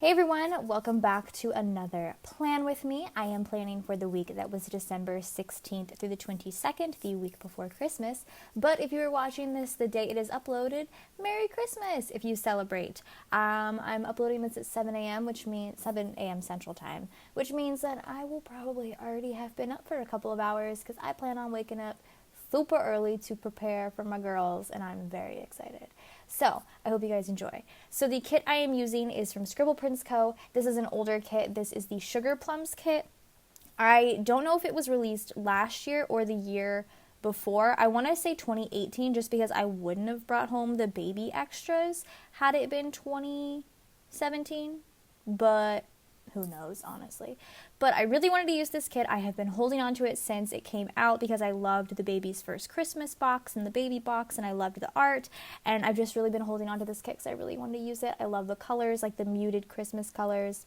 Hey everyone, welcome back to another Plan With Me. I am planning for the week that was December 16th through the 22nd, the week before Christmas. But if you are watching this the day it is uploaded, Merry Christmas if you celebrate. I'm uploading this at 7 a.m., which means 7 a.m. Central Time, which means that I will probably already have been up for a couple of hours because I plan on waking up super early to prepare for my girls, and I'm very excited. So, I hope you guys enjoy. So the kit I am using is from ScribblePrintsCo. This is an older kit. This is the Sugarplums kit. I don't know if it was released last year or the year before. I want to say 2018 just because I wouldn't have brought home the baby extras had it been 2017, but who knows, honestly. But I really wanted to use this kit. I have been holding on to it since it came out because I loved the baby's first Christmas box and the baby box, and I loved the art, and I've just really been holding on to this kit because I really wanted to use it. I love the colors, like the muted Christmas colors.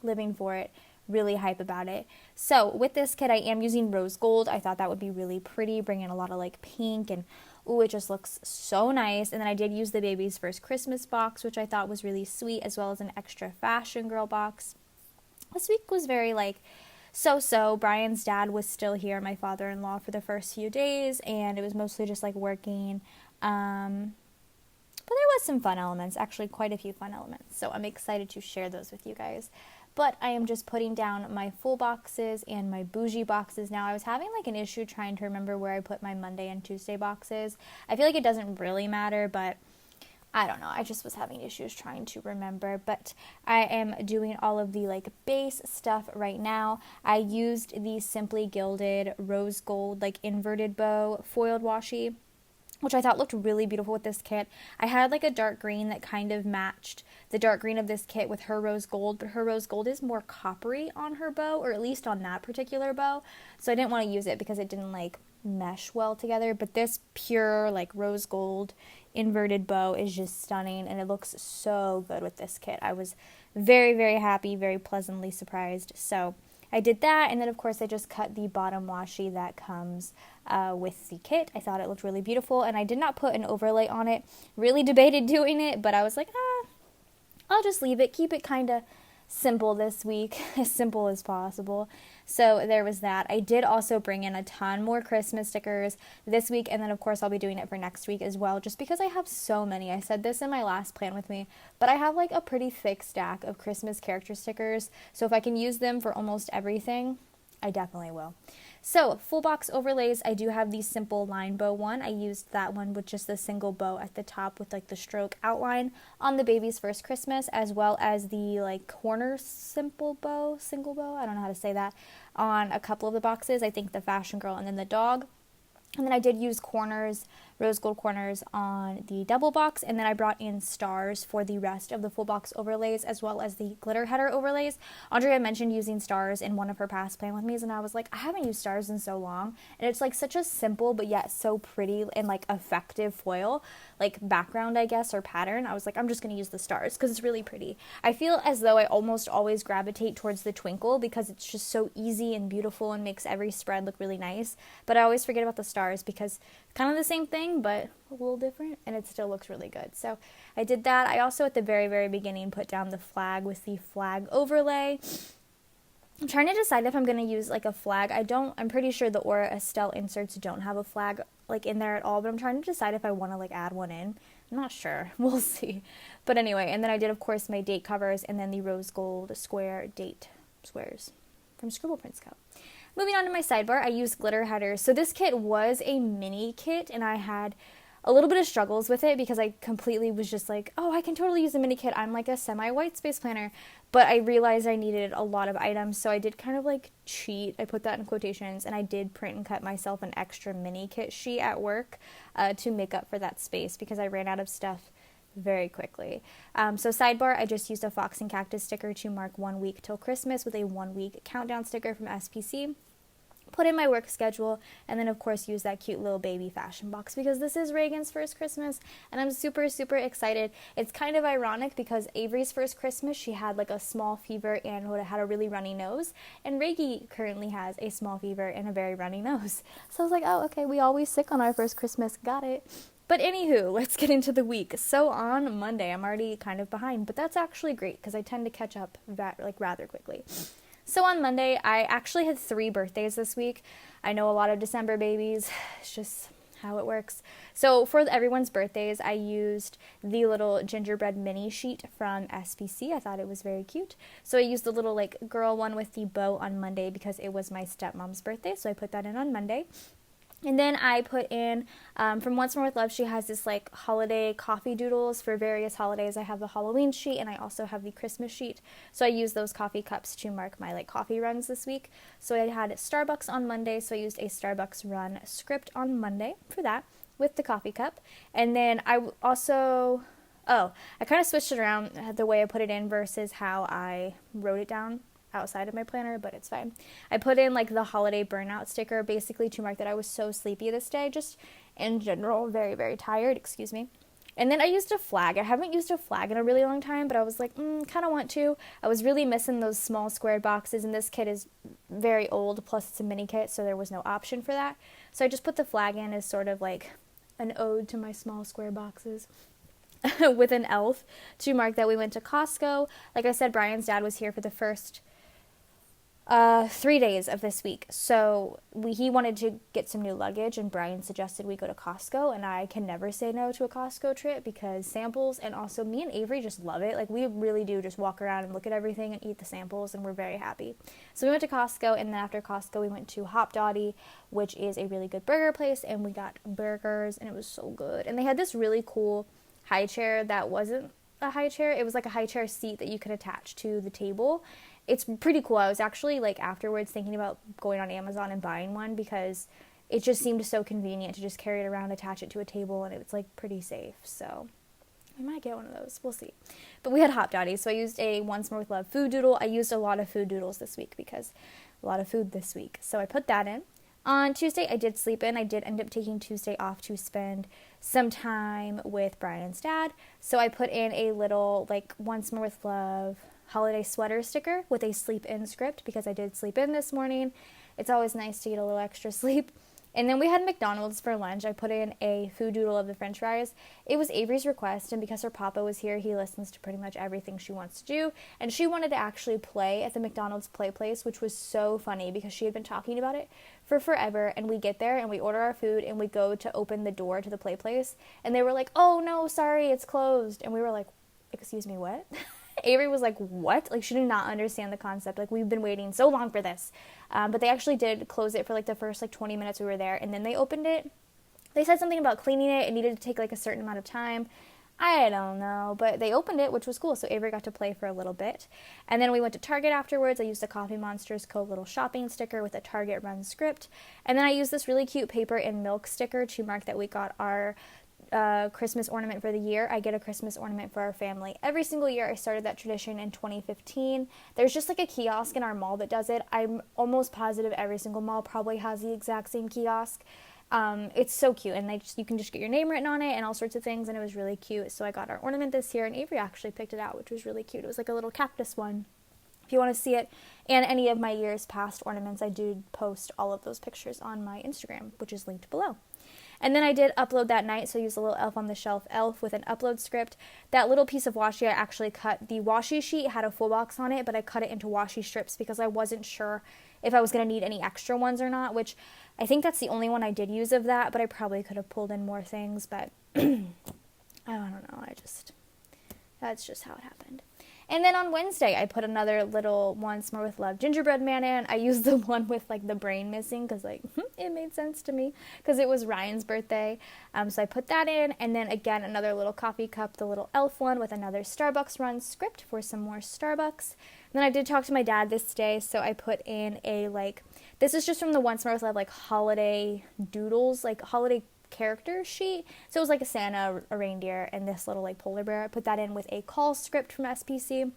Living for it. Really hype about it. So with this kit, I am using rose gold. I thought that would be really pretty, bring in a lot of like pink, and ooh, it just looks so nice. And then I did use the baby's first Christmas box, which I thought was really sweet, as well as an extra fashion girl box. This week was very like so. Brian's dad was still here, my father-in-law, for the first few days, and it was mostly just like working. But there was some fun elements, actually quite a few fun elements. So I'm excited to share those with you guys. But I am just putting down my full boxes and my bougie boxes now. I was having like an issue trying to remember where I put my Monday and Tuesday boxes. I feel like it doesn't really matter, but I don't know. I just was having issues trying to remember, but I am doing all of the like base stuff right now. I used the Simply Gilded rose gold like inverted bow foiled washi, which I thought looked really beautiful with this kit. I had like a dark green that kind of matched the dark green of this kit with her rose gold, but her rose gold is more coppery on her bow, or at least on that particular bow. So I didn't want to use it because it didn't like mesh well together, but this pure like rose gold inverted bow is just stunning, and it looks so good with this kit. I was very happy, very pleasantly surprised. So I did that, and then of course I just cut the bottom washi that comes with the kit. I thought it looked really beautiful, and I did not put an overlay on it. Really debated doing it, but I was like, I'll just leave it, keep it kind of simple this week, as simple as possible. So there was that. I did also bring in a ton more Christmas stickers this week, and then of course I'll be doing it for next week as well, just because I have so many. I said this in my last Plan With Me, but I have like a pretty thick stack of Christmas character stickers, so if I can use them for almost everything, I definitely will. So, full box overlays, I do have the simple line bow one. I used that one with just the single bow at the top with like the stroke outline on the baby's first Christmas, as well as the like corner single bow, I don't know how to say that, on a couple of the boxes. I think the fashion girl and then the dog. And then I did use corners, rose gold corners on the double box, and then I brought in stars for the rest of the full box overlays, as well as the glitter header overlays. Andrea mentioned using stars in one of her past Plan With Me's, and I was like, I haven't used stars in so long, and it's like such a simple but yet so pretty and like effective foil, like background, I guess, or pattern. I was like, I'm just going to use the stars because it's really pretty. I feel as though I almost always gravitate towards the twinkle because it's just so easy and beautiful and makes every spread look really nice, but I always forget about the stars because kind of the same thing but a little different, and it still looks really good. So I did that. I also at the very beginning put down the flag with the flag overlay. I'm trying to decide if I'm going to use like a flag. I'm pretty sure the Aura Estelle inserts don't have a flag like in there at all, but I'm trying to decide if I want to like add one in. I'm not sure. We'll see. But anyway, and then I did of course my date covers and then the rose gold square date squares from ScribblePrintsCo. Moving on to my sidebar, I used glitter headers. So this kit was a mini kit, and I had a little bit of struggles with it because I completely was just like, oh, I can totally use a mini kit. I'm like a semi-white space planner. But I realized I needed a lot of items, so I did kind of like cheat. I put that in quotations, and I did print and cut myself an extra mini kit sheet at work to make up for that space because I ran out of stuff very quickly. So sidebar, I just used a fox and cactus sticker to mark 1 week till Christmas with a 1 week countdown sticker from SPC. Put in my work schedule, and then of course use that cute little baby fashion box because this is Reagan's first Christmas, and I'm super excited. It's kind of ironic because Avery's first Christmas, she had like a small fever and had a really runny nose, and Reagan currently has a small fever and a very runny nose. So I was like, oh, okay, we always sick on our first Christmas, got it. But anywho, let's get into the week. So on Monday, I'm already kind of behind, but that's actually great because I tend to catch up rather quickly. So on Monday, I actually had 3 birthdays this week. I know a lot of December babies. It's just how it works. So for everyone's birthdays, I used the little gingerbread mini sheet from SPC. I thought it was very cute. So I used the little like girl one with the bow on Monday because it was my stepmom's birthday. So I put that in on Monday. And then I put in, from Once More With Love, she has this like holiday coffee doodles for various holidays. I have the Halloween sheet and I also have the Christmas sheet. So I use those coffee cups to mark my like coffee runs this week. So I had Starbucks on Monday, so I used a Starbucks run script on Monday for that with the coffee cup. And then I also, I kind of switched it around the way I put it in versus how I wrote it down outside of my planner, but it's fine. I put in like the holiday burnout sticker basically to mark that I was so sleepy this day, just in general, very, very tired, excuse me. And then I used a flag. I haven't used a flag in a really long time, but I was like, kind of want to. I was really missing those small squared boxes, and this kit is very old, plus it's a mini kit, so there was no option for that. So I just put the flag in as sort of like an ode to my small square boxes. With an elf to mark that we went to Costco. Like I said, Brian's dad was here for the first 3 days of this week. So he wanted to get some new luggage, and Brian suggested we go to Costco, and I can never say no to a Costco trip because samples, and also me and Avery just love it. Like we really do just walk around and look at everything and eat the samples, and we're very happy. So we went to Costco, and then after Costco we went to Hop Dottie, which is a really good burger place, and we got burgers, and it was so good. And they had this really cool high chair that wasn't a high chair. It was like a high chair seat that you could attach to the table. It's pretty cool. I was actually like afterwards thinking about going on Amazon and buying one because it just seemed so convenient to just carry it around, attach it to a table, and it's like pretty safe. So I might get one of those. We'll see. But we had Hop Dottie, so I used a Once More With Love food doodle. I used a lot of food doodles this week because a lot of food this week. So I put that in. On Tuesday, I did sleep in. I did end up taking Tuesday off to spend some time with Brian's dad. So I put in a little like Once More With Love holiday sweater sticker with a sleep in script because I did sleep in this morning. It's always nice to get a little extra sleep. And then we had McDonald's for lunch. I put in a food doodle of the french fries. It was Avery's request, and because her papa was here, he listens to pretty much everything she wants to do. And she wanted to actually play at the McDonald's play place, which was so funny because she had been talking about it for forever. And we get there and we order our food and we go to open the door to the play place. And they were like, "Oh no, sorry, it's closed." And we were like, "Excuse me, what?" Avery was like, "What?" Like, she did not understand the concept. Like, we've been waiting so long for this. But they actually did close it for like the first like 20 minutes we were there. And then they opened it. They said something about cleaning it. It needed to take like a certain amount of time. I don't know. But they opened it, which was cool. So Avery got to play for a little bit. And then we went to Target afterwards. I used the Coffee Monsters Co. little shopping sticker with a Target run script. And then I used this really cute paper and milk sticker to mark that we got our Christmas ornament for the year. I get a Christmas ornament for our family every single year. I started that tradition in 2015. There's just like a kiosk in our mall that does it. I'm almost positive every single mall probably has the exact same kiosk. It's so cute, and you can just get your name written on it and all sorts of things, and it was really cute. So I got our ornament this year, and Avery actually picked it out, which was really cute. It was like a little cactus one. If you want to see it and any of my years past ornaments, I do post all of those pictures on my Instagram, which is linked below. And then I did upload that night, so I used a little Elf on the Shelf elf with an upload script. That little piece of washi I actually cut. The washi sheet had a full box on it, but I cut it into washi strips because I wasn't sure if I was going to need any extra ones or not, which I think that's the only one I did use of that, but I probably could have pulled in more things, but I don't know. That's just how it happened. And then on Wednesday, I put another little Once More With Love gingerbread man in. I used the one with, like, the brain missing because, like, it made sense to me because it was Ryan's birthday. So I put that in. And then, again, another little coffee cup, the little elf one with another Starbucks run script for some more Starbucks. And then I did talk to my dad this day, so I put in a, like, this is just from the Once More With Love, like, holiday doodles, like, holiday character sheet. So it was like a Santa, a reindeer, and this little like polar bear. I put that in with a call script from SPC.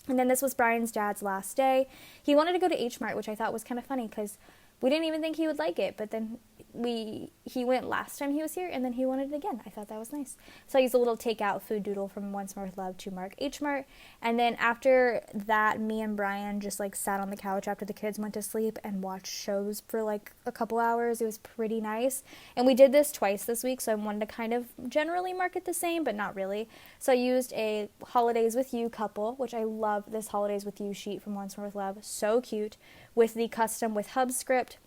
And then this was Brian's dad's last day. He wanted to go to H Mart, which I thought was kind of funny because we didn't even think he would like it, but then he went last time he was here, and then he wanted it again. I thought that was nice. So I used a little takeout food doodle from Once More with Love to mark H Mart. And then after that, me and Brian just like sat on the couch after the kids went to sleep and watched shows for like a couple hours. It was pretty nice. And we did this twice this week, so I wanted to kind of generally mark it the same, but not really. So I used a Holidays with You couple, which I love this Holidays with You sheet from Once More with Love. So cute. With the custom with hub script.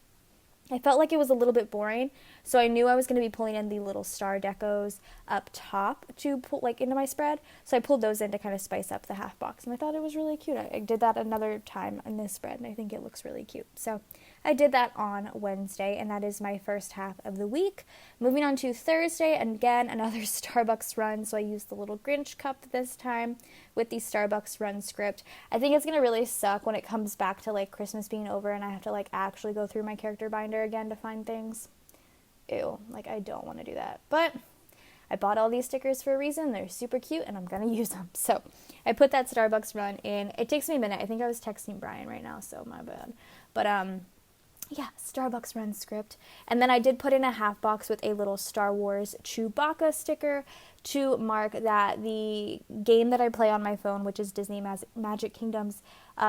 I felt like it was a little bit boring, so I knew I was going to be pulling in the little star decos up top to pull like into my spread, so I pulled those in to kind of spice up the half box, and I thought it was really cute. I did that another time in this spread, and I think it looks really cute. So I did that on Wednesday, and that is my first half of the week. Moving on to Thursday, and again, another Starbucks run, so I used the little Grinch cup this time with the Starbucks run script. I think it's going to really suck when it comes back to like Christmas being over and I have to like actually go through my character binder again to find things. Ew, like I don't want to do that. But I bought all these stickers for a reason. They're super cute and I'm going to use them. So I put that Starbucks run in. It takes me a minute. I think I was texting Brian right now, so my bad. But yeah, Starbucks run script. And then I did put in a half box with a little Star Wars Chewbacca sticker to mark that the game that I play on my phone, which is Disney Magic Kingdoms,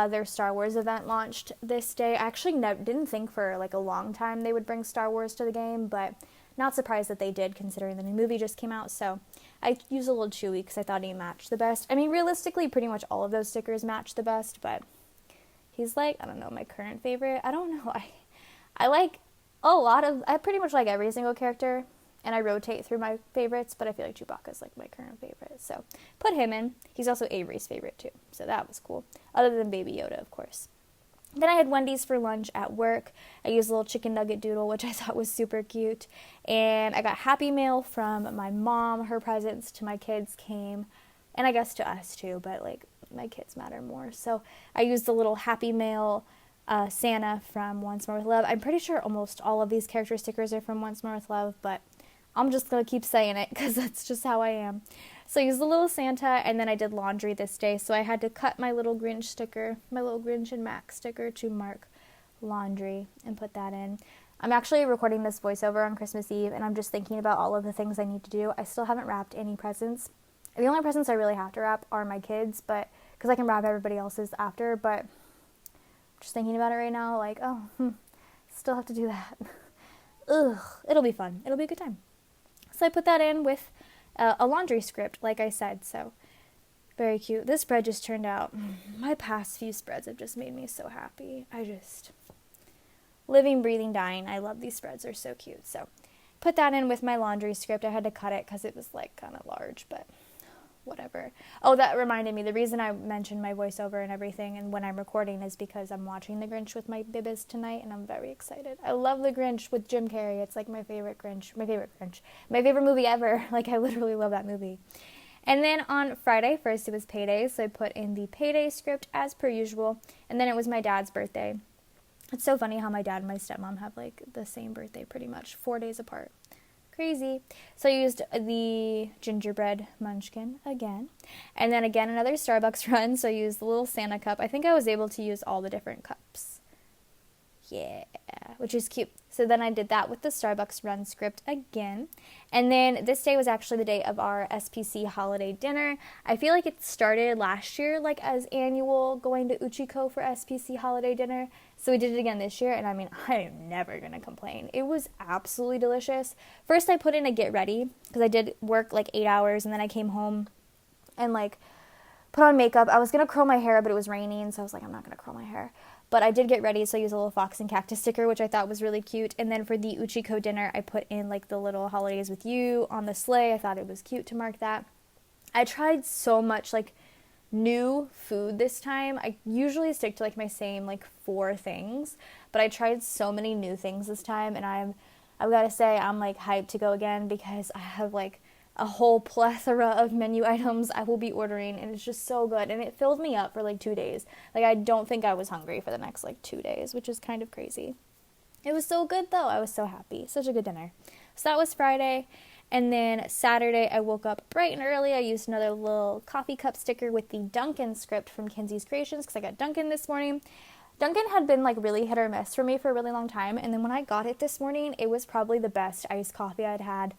their Star Wars event launched this day. I actually didn't think for like a long time they would bring Star Wars to the game, but not surprised that they did considering the new movie just came out. So I used a little Chewie because I thought he matched the best. I mean, realistically, pretty much all of those stickers match the best, but he's like, I don't know, my current favorite. I don't know. I like I pretty much like every single character, and I rotate through my favorites, but I feel like Chewbacca's like my current favorite, so put him in. He's also Avery's favorite too, so that was cool, other than Baby Yoda, of course. Then I had Wendy's for lunch at work. I used a little chicken nugget doodle, which I thought was super cute, and I got Happy Mail from my mom. Her presents to my kids came, and I guess to us too, but like my kids matter more, so I used a little Happy Mail Santa from Once More with Love. I'm pretty sure almost all of these character stickers are from Once More with Love, but I'm just going to keep saying it because that's just how I am. So I used the little Santa, and then I did laundry this day, so I had to cut my little Grinch sticker, my little Grinch and Max sticker to mark laundry and put that in. I'm actually recording this voiceover on Christmas Eve, and I'm just thinking about all of the things I need to do. I still haven't wrapped any presents. The only presents I really have to wrap are my kids, but because I can wrap everybody else's after, but just thinking about it right now, like, still have to do that. Ugh, it'll be fun. It'll be a good time. So I put that in with a laundry script, like I said, so very cute. This spread just turned out, my past few spreads have just made me so happy. Living, breathing, dying. I love these spreads. They're so cute. So put that in with my laundry script. I had to cut it because it was like kind of large, but whatever. Oh, that reminded me, the reason I mentioned my voiceover and everything and when I'm recording is because I'm watching The Grinch with my bibis tonight, and I'm very excited. I love The Grinch with Jim Carrey. It's like my favorite movie ever. Like, I literally love that movie. And then on Friday, first it was payday, so I put in the payday script as per usual, and then it was my dad's birthday. It's so funny how my dad and my stepmom have like the same birthday pretty much, 4 days apart. Crazy. So I used the gingerbread munchkin again. And then again, another Starbucks run. So I used the little Santa cup. I think I was able to use all the different cups. Yeah, which is cute. So then I did that with the Starbucks run script again. And then this day was actually the day of our SPC holiday dinner. I feel like it started last year, like as annual going to Uchiko for SPC holiday dinner. So we did it again this year, and I mean, I am never going to complain. It was absolutely delicious. First, I put in a get ready, because I did work like 8 hours, and then I came home and like put on makeup. I was going to curl my hair, but it was raining, so I was like, I'm not going to curl my hair. But I did get ready, so I used a little fox and cactus sticker, which I thought was really cute. And then for the Uchiko dinner, I put in like the little holidays with you on the sleigh. I thought it was cute to mark that. I tried so much like new food this time. I usually stick to like my same like 4 things, but I tried so many new things this time, and I've got to say I'm like hyped to go again because I have like a whole plethora of menu items I will be ordering, and it's just so good, and it filled me up for like 2 days. Like, I don't think I was hungry for the next like 2 days, which is kind of crazy. It was so good though. I was so happy. Such a good dinner. So that was Friday. And then Saturday, I woke up bright and early. I used another little coffee cup sticker with the Duncan script from Kinsey's Creations because I got Duncan this morning. Dunkin' had been like really hit or miss for me for a really long time, and then when I got it this morning, it was probably the best iced coffee I'd had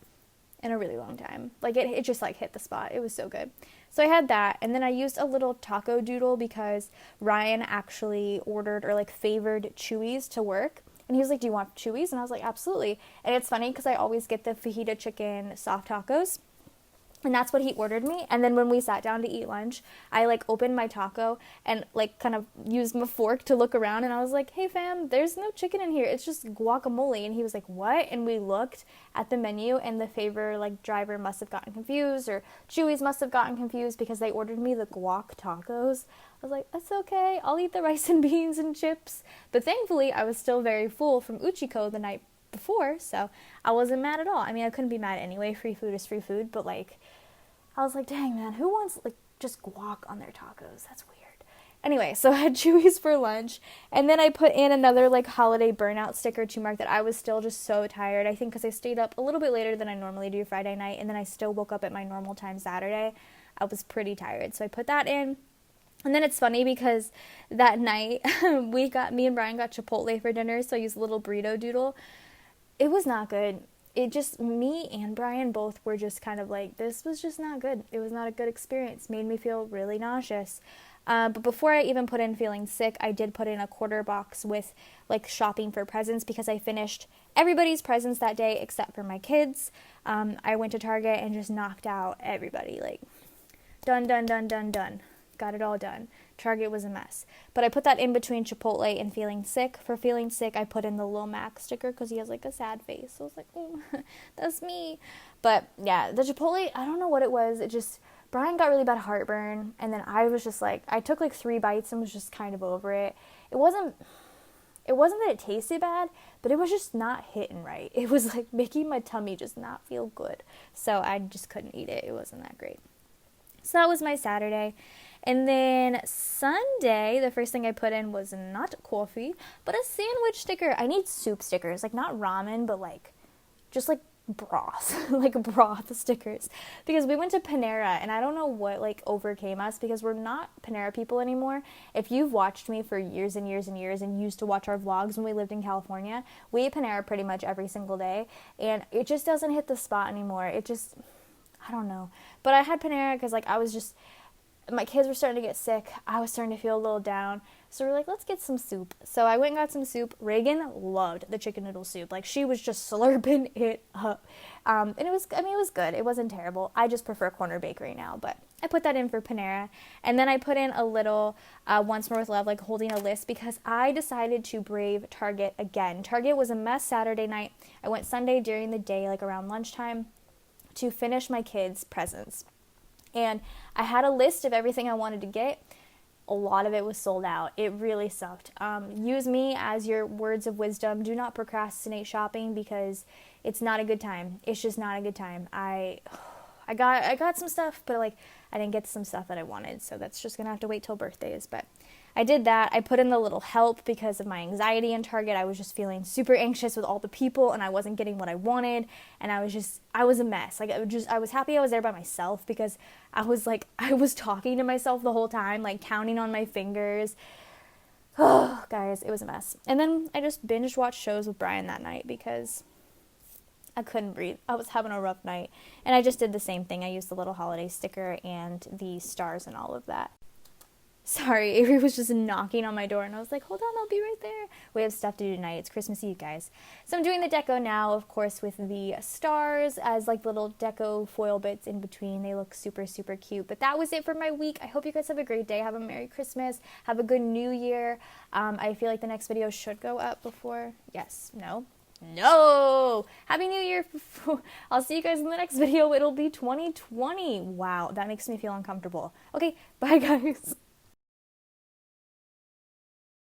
in a really long time. Like it just like hit the spot. It was so good. So I had that, and then I used a little taco doodle because Ryan actually ordered or like favored Chewy's to work. And he was like, do you want Chewy's? And I was like, absolutely. And it's funny because I always get the fajita chicken soft tacos. And that's what he ordered me. And then when we sat down to eat lunch, I like opened my taco and like kind of used my fork to look around. And I was like, hey fam, there's no chicken in here. It's just guacamole. And he was like, what? And we looked at the menu, and the favor like driver must have gotten confused, or Chewy's must have gotten confused because they ordered me the guac tacos. I was like, that's okay. I'll eat the rice and beans and chips. But thankfully, I was still very full from Uchiko the night before, so I wasn't mad at all. I mean, I couldn't be mad anyway. Free food is free food, but like, I was like, dang man, who wants like just guac on their tacos? That's weird. Anyway, so I had Chewy's for lunch, and then I put in another like holiday burnout sticker to mark that I was still just so tired. I think because I stayed up a little bit later than I normally do Friday night, and then I still woke up at my normal time Saturday. I was pretty tired, so I put that in. And then it's funny because that night me and Brian got Chipotle for dinner, so I used a little burrito doodle. It was not good. It just, me and Brian both were just kind of like, this was just not good. It was not a good experience. Made me feel really nauseous. But before I even put in feeling sick, I did put in a quarter box with like shopping for presents because I finished everybody's presents that day except for my kids. I went to Target and just knocked out everybody. Like, done. Got it all done. Target was a mess. But I put that in between Chipotle and feeling sick. For feeling sick, I put in the Lil Mac sticker because he has like a sad face. So I was like, oh, that's me. But yeah, the Chipotle, I don't know what it was. It just, Brian got really bad heartburn. And then I was just like, I took like 3 bites and was just kind of over it. It wasn't that it tasted bad, but it was just not hitting right. It was like making my tummy just not feel good. So I just couldn't eat it. It wasn't that great. So that was my Saturday. And then Sunday, the first thing I put in was not coffee, but a sandwich sticker. I need soup stickers, like not ramen, but like just like broth, like broth stickers. Because we went to Panera, and I don't know what like overcame us because we're not Panera people anymore. If you've watched me for years and years and years and used to watch our vlogs when we lived in California, we ate Panera pretty much every single day, and it just doesn't hit the spot anymore. It just, I don't know. But I had Panera because like my kids were starting to get sick. I was starting to feel a little down. So we're like, let's get some soup. So I went and got some soup. Reagan loved the chicken noodle soup. Like, she was just slurping it up. And it was good. It wasn't terrible. I just prefer Corner Bakery now. But I put that in for Panera. And then I put in a little Once More With Love, like holding a list, because I decided to brave Target again. Target was a mess Saturday night. I went Sunday during the day, like around lunchtime, to finish my kids' presents. And I had a list of everything I wanted to get. A lot of it was sold out. It really sucked. Use me as your words of wisdom. Do not procrastinate shopping because it's not a good time. It's just not a good time. I got some stuff, but like I didn't get some stuff that I wanted. So that's just gonna have to wait till birthdays. But I did that. I put in the little help because of my anxiety in Target. I was just feeling super anxious with all the people, and I wasn't getting what I wanted, and I was a mess. Like, I was happy I was there by myself because I was talking to myself the whole time, like counting on my fingers. Oh, guys, it was a mess. And then I just binge watched shows with Brian that night because I couldn't breathe. I was having a rough night, and I just did the same thing. I used the little holiday sticker and the stars and all of that. Sorry, Avery was just knocking on my door, and I was like, hold on, I'll be right there. We have stuff to do tonight. It's Christmas Eve, guys. So I'm doing the deco now, of course, with the stars as like little deco foil bits in between. They look super, super cute. But that was it for my week. I hope you guys have a great day. Have a Merry Christmas. Have a good New Year. I feel like the next video should go up before. Yes. No! Happy New Year. I'll see you guys in the next video. It'll be 2020. Wow, that makes me feel uncomfortable. Okay, bye, guys.